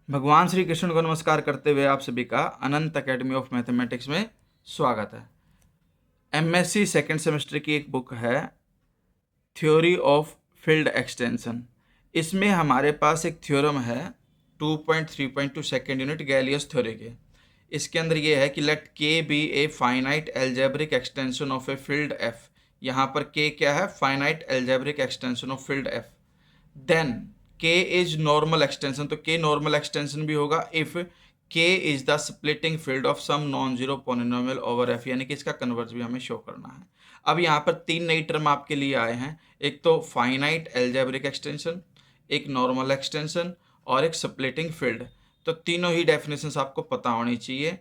भगवान श्री कृष्ण को नमस्कार करते हुए आप सभी का अनंत एकेडमी ऑफ मैथमेटिक्स में स्वागत है। एमएससी सेकंड सेमेस्टर की एक बुक है थ्योरी ऑफ फील्ड एक्सटेंशन। इसमें हमारे पास एक थ्योरम है 2.3.2 सेकेंड यूनिट गैलियस थ्योरी के। इसके अंदर ये है कि let K be a finite algebraic extension of a field F. यहाँ पर के क्या है? Finite algebraic extension of field F. Then k is normal extension, तो k नॉर्मल एक्सटेंशन भी होगा if k is the splitting field of some non zero polynomial over f, यानी कि इसका कन्वर्ज भी हमें शो करना है। अब यहाँ पर तीन नई टर्म आपके लिए आए हैं, एक तो फाइनाइट एल्जेब्रिक एक्सटेंशन, एक नॉर्मल एक्सटेंशन और एक स्प्लिटिंग फील्ड। तो तीनों ही डेफिनेशंस आपको पता होनी चाहिए,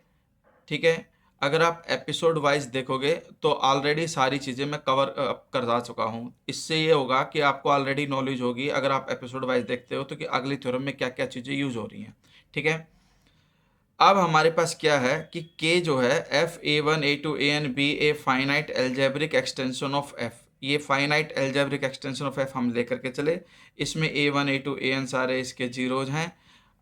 ठीक है। अगर आप एपिसोड वाइज देखोगे तो ऑलरेडी सारी चीज़ें मैं कवर करवा चुका हूँ। इससे ये होगा कि आपको ऑलरेडी नॉलेज होगी अगर आप एपिसोड वाइज देखते हो तो कि अगली थ्योरम में क्या क्या चीज़ें यूज हो रही हैं, ठीक है। अब हमारे पास क्या है कि k जो है f a1 a2 an b A finite algebraic extension of f। ये finite algebraic extension of f हम लेकर के चले, इसमें a1 a2 an सारे इसके जीरोज हैं।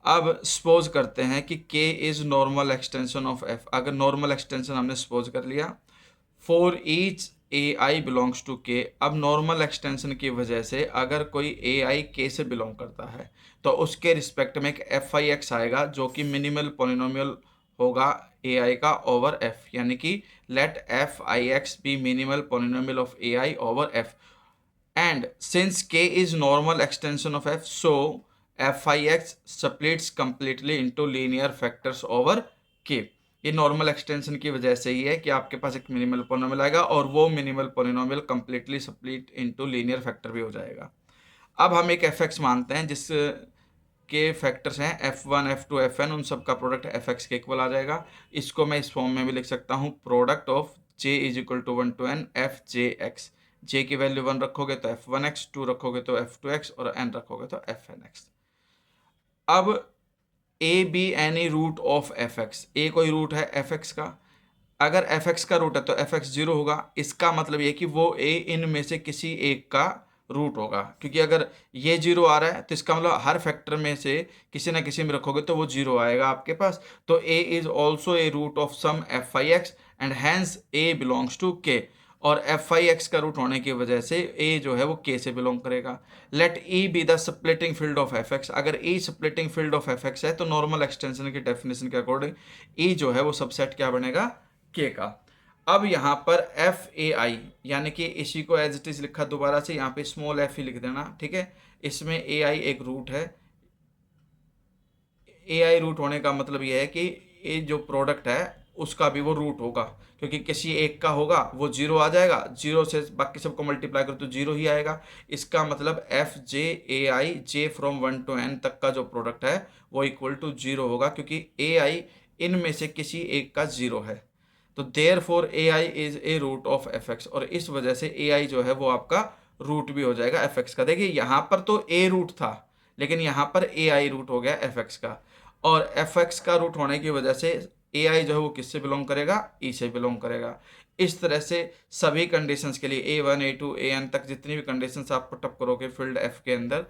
अब सपोज करते हैं कि k is normal extension of f। अगर नॉर्मल एक्सटेंशन हमने सपोज कर लिया for each A I belongs to K. अब नॉर्मल एक्सटेंशन की वजह से अगर कोई ए आई के से बिलोंग करता है तो उसके रिस्पेक्ट में एक एफ आई एक्स आएगा जो कि मिनिमल पोलिनोमियल होगा ए आई का ओवर एफ, यानी कि let F I X be minimal polynomial of A I over F. And since k is normal extension of f, so f(ix) splits completely into linear factors over k। ये normal extension की वजह से ही है कि आपके पास एक minimal polynomial आएगा और वो minimal polynomial completely split into linear factor भी हो जाएगा। अब हम एक f(x) मानते हैं जिस के फैक्टर्स हैं f1 f2 fn, उन सब का प्रोडक्ट f(x) के इक्वल आ जाएगा। इसको मैं इस फॉर्म में भी लिख सकता हूँ, product of j is equal to 1 to n f j x। j की वैल्यू 1 रखोगे तो f1x, 2 रखोगे तो f2x और n रखोगे तो fnx। अब a be any root of fx, a कोई रूट है fx का। अगर fx का रूट है तो fx 0 होगा। इसका मतलब ये कि वो a इनमें से किसी एक का रूट होगा, क्योंकि अगर ये 0 आ रहा है तो इसका मतलब हर फैक्टर में से किसी ना किसी में रखोगे तो वो 0 आएगा आपके पास। तो a is also a root of some F I X and hence a belongs to k। और एफ आई एक्स का रूट होने की वजह से a जो है वो k से बिलोंग करेगा। Let e be the splitting field of F X. अगर e splitting field of F X है तो नॉर्मल एक्सटेंशन की डेफिनेशन के अकॉर्डिंग e जो है वो सबसेट क्या बनेगा? k का। अब यहाँ पर एफ ए आई, यानी कि इसी को एज इट इज लिखा दोबारा से, यहाँ पे स्मॉल एफ ही लिख देना, ठीक है। इसमें ए आई एक रूट है। ए आई रूट होने का मतलब यह है कि ये जो प्रोडक्ट है उसका भी वो रूट होगा, क्योंकि किसी एक का होगा वो 0 आ जाएगा, 0 से बाकी सबको मल्टीप्लाई करो तो 0 ही आएगा। इसका मतलब F J A I J from 1 to n तक का जो प्रोडक्ट है वो इक्वल टू 0 होगा, क्योंकि ए आई इनमें से किसी एक का 0 है। तो therefore A I is a root of F X, और इस वजह से ए आई जो है वो आपका रूट भी हो जाएगा एफ एक्स का। देखिए यहाँ पर तो ए रूट था लेकिन यहाँ पर ए आई रूट हो गया एफ एक्स का, और एफ एक्स का रूट होने की वजह से ए आई जो है वो किससे बिलोंग करेगा? ई से बिलोंग करेगा। इस तरह से सभी कंडीशंस के लिए A1 A2 AN तक जितनी भी कंडीशंस आप पुटअप करोगे फील्ड एफ के अंदर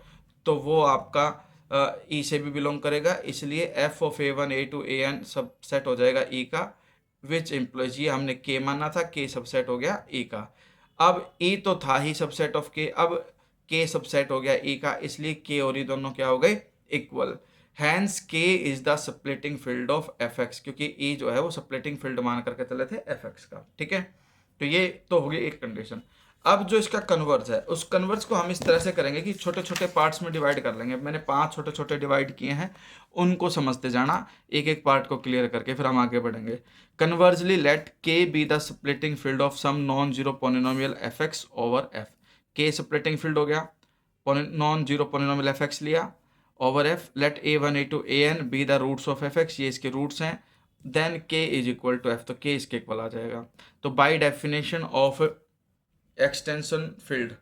तो वो आपका ई से भी बिलोंग करेगा, इसलिए F of A1 A2 AN सब सेट हो जाएगा ई का। विच इम्प्लॉइज, ये हमने के माना था, के सबसेट हो गया ई का। अब ई तो था ही सबसेट ऑफ के, अब के सबसेट हो गया ई का, इसलिए के और ई दोनों क्या हो गए? Equal. Hence K is the splitting field of F x, क्योंकि ई जो है वो स्प्लिटिंग फील्ड मान करके चले थे एफ एक्स का, ठीक है। तो ये तो हो गई एक कंडीशन। अब जो इसका कन्वर्स है उस कन्वर्स को हम इस तरह से करेंगे कि छोटे छोटे पार्ट्स में डिवाइड कर लेंगे। मैंने 5 छोटे छोटे डिवाइड किए हैं, उनको समझते जाना, एक एक पार्ट को क्लियर करके फिर हम आगे बढ़ेंगे। Conversely let K be the splitting field of some non zero polynomial F X over F. K splitting field हो गया, non zero polynomial F X लिया over F. Let A1 A2 AN be the roots of F X, ये इसके रूट्स हैं। Then k is equal to F, तो k इसके इक्वल आ जाएगा। तो by definition of extension field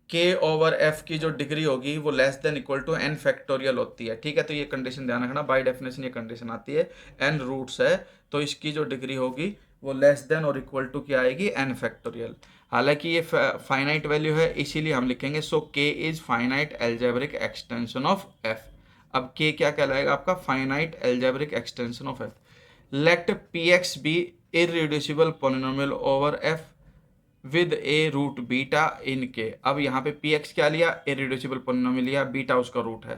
k over f की जो डिग्री होगी वो less than equal to n factorial होती है, ठीक है। तो ये कंडीशन ध्यान रखना, बाय डेफिनेशन ये कंडीशन आती है, n रूट्स है तो इसकी जो डिग्री होगी वो लेस देन और इक्वल टू क्या आएगी? n factorial. हालांकि ये फाइनाइट वैल्यू है इसीलिए हम लिखेंगे so k is finite algebraic extension of f। अब के क्या कहलाएगा आपका, finite algebraic extension of F. Let P X be irreducible polynomial over F with a root beta in K. अब यहाँ पे पी एक्स क्या लिया, इररिड्यूसिबल पोलिनोमियल लिया, बीटा उसका रूट है।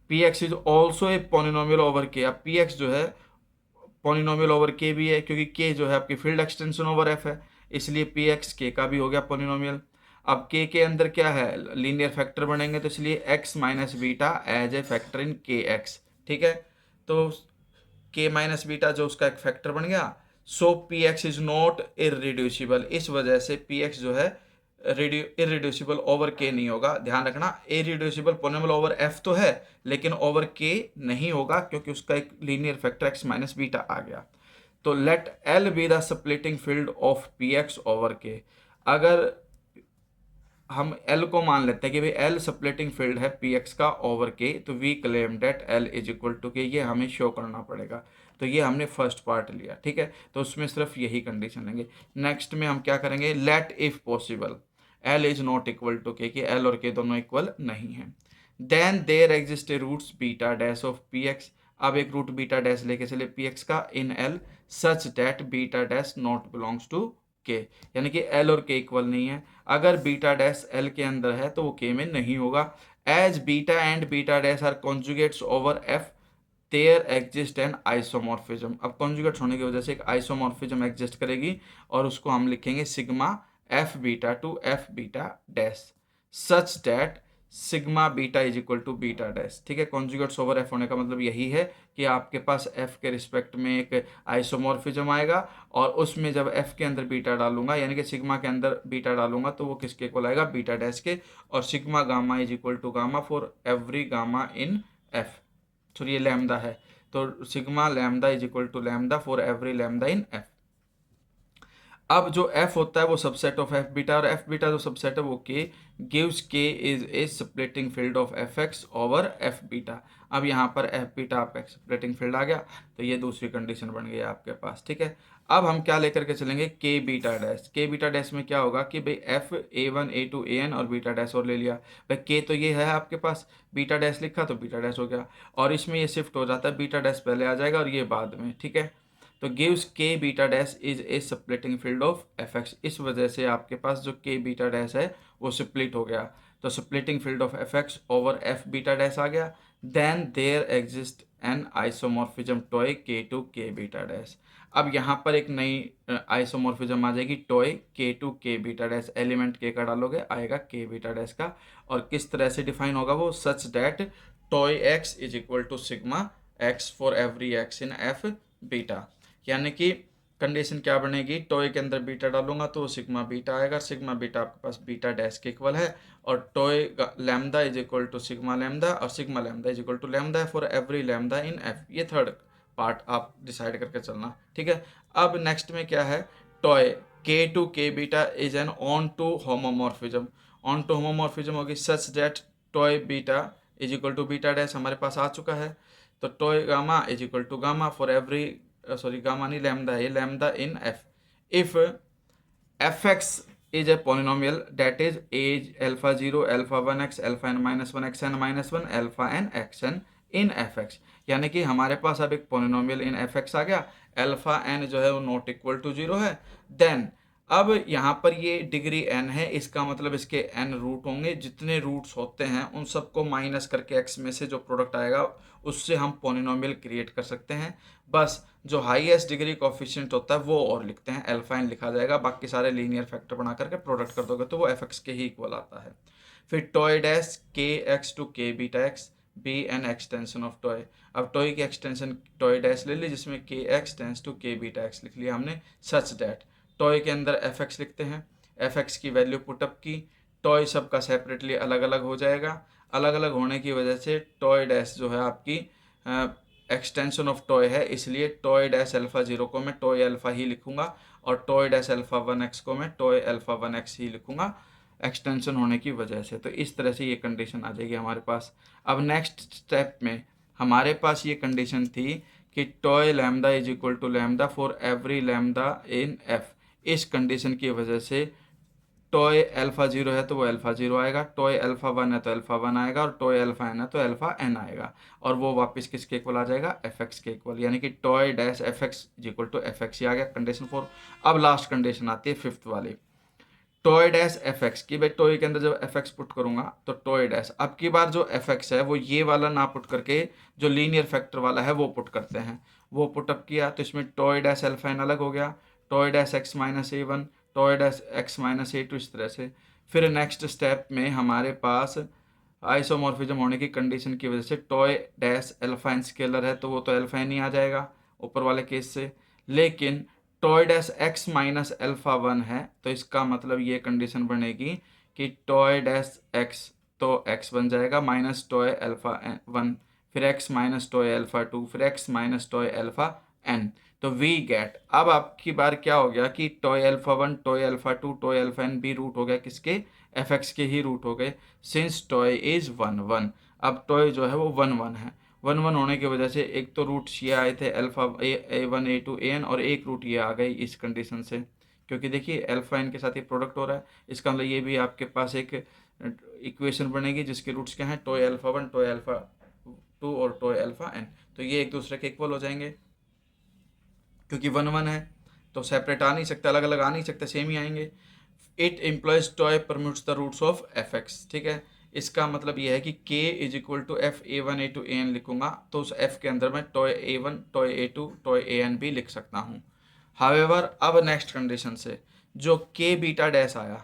P X is also A polynomial over के। अब पी एक्स जो है पोलिनोमियल ओवर के भी है, क्योंकि के जो है आपकी फील्ड एक्सटेंशन ओवर एफ है, इसलिए पी एक्स के का भी हो गया पोलिनोमियल। अब के अंदर क्या है, लीनियर फैक्टर बनेंगे, तो इसलिए X minus beta as a factor in K X. ठीक है, तो के माइनस बीटा जो उसका एक फैक्टर बन गया। So P X is not irreducible, इस वजह से पी एक्स जो है इररिड्यूसिबल ओवर के नहीं होगा। ध्यान रखना, इररिड्यूसिबल पोलिनोमियल ओवर एफ तो है, लेकिन ओवर के नहीं होगा, क्योंकि उसका एक linear factor X minus beta आ गया। तो let L be the splitting field of P X over K. अगर हम L को मान लेते हैं कि भाई L स्प्लिटिंग फील्ड है पी एक्स का ओवर के, तो we claim that L is equal to K, ये हमें शो करना पड़ेगा। तो ये हमने फर्स्ट पार्ट लिया, ठीक है, तो उसमें सिर्फ यही कंडीशन लेंगे। नेक्स्ट में हम क्या करेंगे, let if possible L is not equal to K, कि L और के दोनों इक्वल नहीं है। Then there exist a roots beta dash of P X. अब एक रूट बीटा डैश लेके चले पी एक्स का in L such that beta dash not belongs to K, यानी कि L और के इक्वल नहीं है। अगर बीटा डैश L के अंदर है तो वो के में नहीं होगा। As beta and beta dash are conjugates over F there exist an isomorphism. अब कॉन्जुगेट्स होने की वजह से एक आइसोमॉर्फिज्म एग्जिस्ट करेगी, और उसको हम लिखेंगे sigma F beta to F beta dash such that sigma beta is equal to beta dash. ठीक है, कॉन्जुगेट्स ओवर एफ होने का मतलब यही है कि आपके पास एफ के रिस्पेक्ट में एक आइसोमॉर्फिज्म आएगा, और उसमें जब एफ के अंदर बीटा डालूंगा, यानी कि सिग्मा के अंदर बीटा डालूंगा, तो वो किसके इक्वल आएगा, बीटा डैश के। और sigma gamma is equal to gamma for every gamma in F. Sorry, ये लैम्डा है, तो sigma lambda is equal to lambda for every lambda in F. अब जो f होता है वो सबसेट ऑफ एफ बीटा, और एफ बीटा जो सबसेट है वो K gives K is a splitting field of F X over F beta. अब यहाँ पर एफ बीटा आपका स्प्लिटिंग फील्ड आ गया, तो ये दूसरी कंडीशन बन गई आपके पास। ठीक है, अब हम क्या लेकर के चलेंगे, K beta dash. K beta dash में क्या होगा कि भाई F A one A two A N और बीटा डैश और ले लिया। भाई के तो ये है आपके पास, बीटा डैश लिखा तो बीटा डैश हो गया, और इसमें ये शिफ्ट हो जाता है, बीटा डैश पहले आ जाएगा और ये बाद में। ठीक है, तो गिव्स के beta dash is a splitting field of F x. इस वजह से आपके पास जो के बीटा डैश है वो स्प्लिट हो गया, तो splitting field of F X over F beta dash आ गया। Then there exist an isomorphism tau K to K beta dash. अब यहाँ पर एक नई आइसोमॉर्फिज्म आ जाएगी, toy K to K beta dash. Element के का डालोगे आएगा के बीटा डैश का, और किस तरह से डिफाइन होगा वो, such that tau X is equal to sigma X for every X in F beta. यानी कि कंडीशन क्या बनेगी, टॉय के अंदर बीटा डालूंगा तो सिग्मा बीटा आएगा, सिग्मा बीटा आपके पास बीटा डैश के इक्वल है, और tau lambda is equal to sigma lambda, और sigma lambda is equal to lambda for every lambda in F. ये थर्ड पार्ट आप डिसाइड करके चलना। ठीक है, अब नेक्स्ट में क्या है, toy K to K beta is an onto homomorphism. Onto homomorphism होगी such that tau beta is equal to beta dash हमारे पास आ चुका है। तो tau gamma is equal to gamma for every, sorry gamma नहीं lambda है, ये lambda in F. If F x is a polynomial that is as alpha 0 alpha 1x alpha n minus 1 x n minus 1 alpha n x n in F x. यानी कि हमारे पास अब एक polynomial in F x आ गया, alpha n जो है वो not equal to 0 है। देन अब यहाँ पर ये डिग्री n है, इसका मतलब इसके n रूट होंगे, जितने रूट्स होते हैं उन सबको माइनस करके x में से जो प्रोडक्ट आएगा उससे हम पोलिनोमियल क्रिएट कर सकते हैं। बस जो हाईएस्ट डिग्री कोफिशिएंट होता है वो और लिखते हैं, अल्फा n लिखा जाएगा, बाकी सारे लीनियर फैक्टर बना करके प्रोडक्ट कर दोगे तो वो एफ एक्स के ही इक्वल आता है। फिर tau dash K X to K beta X be an extension of tau. अब टॉय की एक्सटेंशन टॉय डैश ले ली, जिसमें K X tends to K beta X लिख लिया हमने, सच दैट टॉय के अंदर एफ एक्स लिखते हैं, एफ एक्स की वैल्यू पुटअप की, टॉय सबका सेपरेटली अलग अलग हो जाएगा। अलग अलग होने की वजह से टॉय डैश जो है आपकी एक्सटेंशन ऑफ टॉय है, इसलिए टॉय डैश अल्फा 0 को मैं टॉय अल्फा ही लिखूंगा, और टॉय डैश अल्फा 1x को मैं टॉय अल्फा 1x ही लिखूंगा एक्सटेंशन होने की वजह से। तो इस तरह से ये कंडीशन आ जाएगी हमारे पास। अब नेक्स्ट स्टेप में हमारे पास ये कंडीशन थी कि tau lambda is equal to lambda for every lambda in F. इस कंडीशन की वजह से टॉय अल्फा 0 है तो वो अल्फा 0 आएगा, टॉय अल्फा 1 है तो अल्फा 1 आएगा, और टॉय अल्फा n है तो अल्फा n आएगा, और वो वापस किसके इक्वल आ जाएगा, एफ एक्स के इक्वल, यानी कि tau dash F X equal to F X, ही आ गया कंडीशन 4। अब लास्ट कंडीशन आती है फिफ्थ वाली, टॉय डैश एफ एक्स की। भाई टॉय के अंदर जब एफ एक्स पुट करूंगा तो टॉय डैश, अब की बार जो एफ एक्स है वो ये वाला ना पुट करके जो लीनियर फैक्टर वाला है वो पुट करते हैं। वो पुट अप किया तो इसमें टॉय डैश अल्फा एन अलग हो गया, toy dash x minus a one, toy dash x minus a two, इस तरह से। फिर नेक्स्ट स्टेप में हमारे पास आइसोमॉर्फिज्म होने की कंडीशन की वजह से toy dash alpha n scalar है तो वो तो अल्फा एन ही आ जाएगा ऊपर वाले केस से। लेकिन toy dash x minus alpha 1 है तो इसका मतलब ये कंडीशन बनेगी कि टॉय डैश एक्स तो एक्स बन जाएगा माइनस टॉय अल्फा 1, फिर एक्स माइनस टॉय अल्फा 2, फिर x minus toy alpha n। तो वी गेट, अब आपकी बार क्या हो गया कि toy alpha 1, tau alpha 2, tau alpha n भी रूट हो गया किसके, एफ एक्स के ही रूट हो गए, सिंस टॉय इज 1 1। अब टॉय जो है वो 1 1 है, 1 1 होने की वजह से एक तो रूट ये आए थे alpha a one A two A N, और एक रूट ये आ गई इस कंडीशन से, क्योंकि देखिए अल्फा एन के साथ ये प्रोडक्ट हो रहा है। इसका मतलब ये भी आपके पास एक इक्वेशन बनेगी जिसके रूट्स क्या हैं, टॉय अल्फा 1, टॉय अल्फा 2 और टॉय अल्फा एन, तो ये एक दूसरे के इक्वल हो जाएंगे। क्योंकि 1 1 है तो सेपरेट आ नहीं सकते, अलग अलग आ नहीं सकते, सेम ही आएंगे। It implies tau permutes the roots of F X, ठीक है। इसका मतलब यह है कि k is equal to F A one A two A N लिखूंगा तो उस f के अंदर मैं tau A one, tau A two, tau A N भी लिख सकता हूँ। हावेवर अब नेक्स्ट कंडीशन से जो k बीटा डैश आया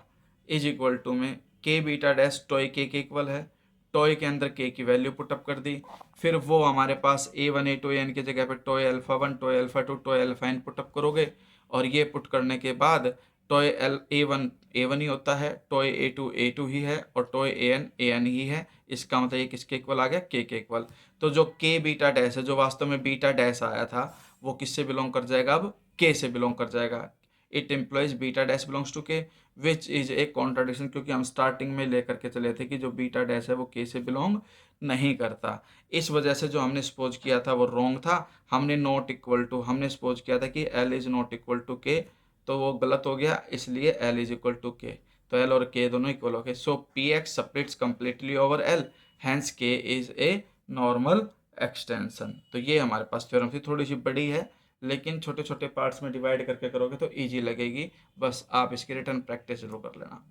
इज इक्वल टू में k beta dash toy k के इक्वल है, टॉय के अंदर k की वैल्यू पुटअप कर दी, फिर वो हमारे पास A one A two A N की जगह पे tau alpha 1, tau alpha 2, tau alpha N put up करोगे, और ये पुट करने के बाद टॉय एल ए वन ही होता है, टॉय ए टू ही है, और टॉय ए एन ही है। इसका मतलब ये किसके इक्वल आ गया, के इक्वल। तो जो के बीटा डैश है, जो वास्तव में बीटा डैश आया था, वो किससे बिलोंग कर जाएगा, अब के से बिलोंग कर जाएगा। It implies beta dash belongs to k, which is a contradiction, क्योंकि हम स्टार्टिंग में लेकर के चले थे कि जो बीटा डैश है वो के से बिलोंग नहीं करता। इस वजह से जो हमने सपोज किया था वो रॉन्ग था। हमने नॉट इक्वल टू, हमने सपोज किया था कि l is not equal to k, तो वो गलत हो गया, इसलिए L is equal to k, तो एल और के दोनों इक्वल हो गए। So P X separates completely over L, hence K is a normal extension. तो ये हमारे पास थ्योरम थी, थोड़ी सी बड़ी है लेकिन छोटे छोटे पार्ट्स में डिवाइड करके करोगे तो ईजी लगेगी। बस आप इसकी रिटर्न प्रैक्टिस जरूर कर लेना।